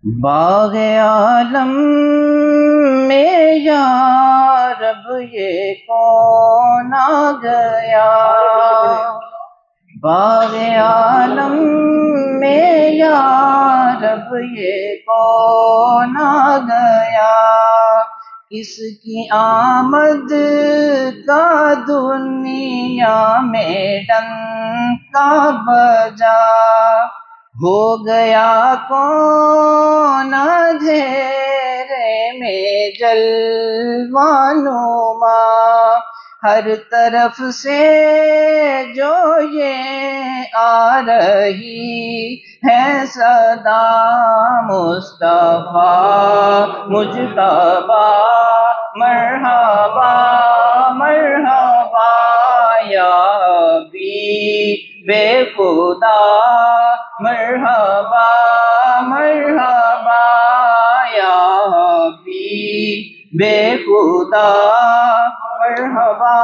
باغ عالم میں یا رب یہ کون آ گیا، باغ عالم میں یا رب یہ کون آ گیا، کس کی آمد کا دنیا میں ڈنکا بجا، ہو گیا کون اندھیرے میں جلوہ نما، ہر طرف سے جو یہ آ رہی ہے صدا، مصطفیٰ مجتبیٰ مرحبا مرحبا، یا حبیب خدا مرحبا مرحبا، یا حبیب خدا مرحبا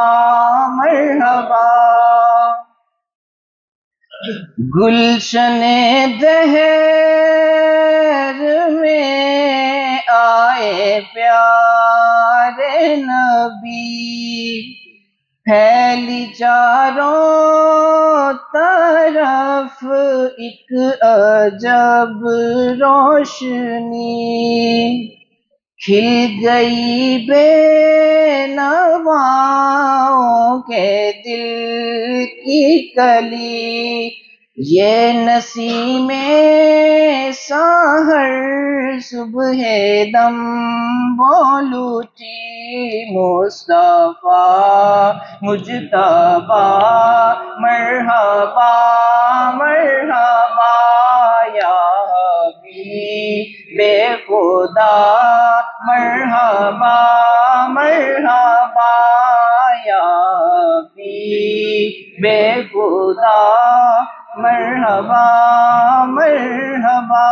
مرحبا۔ گلشن دہر میں آئے پیارے نبی، پھیلی چاروں طرف ایک عجب روشنی، کھل گئی بے نواؤں کے دل کی کلی، یہ نسیم سحر صبح دم بول اٹھی، مصطفیٰ مجتبیٰ مرحبا مرحبا، یا حبیب خدا مرحبا مرحبا، یا حبیب خدا مرحبا مرحبا۔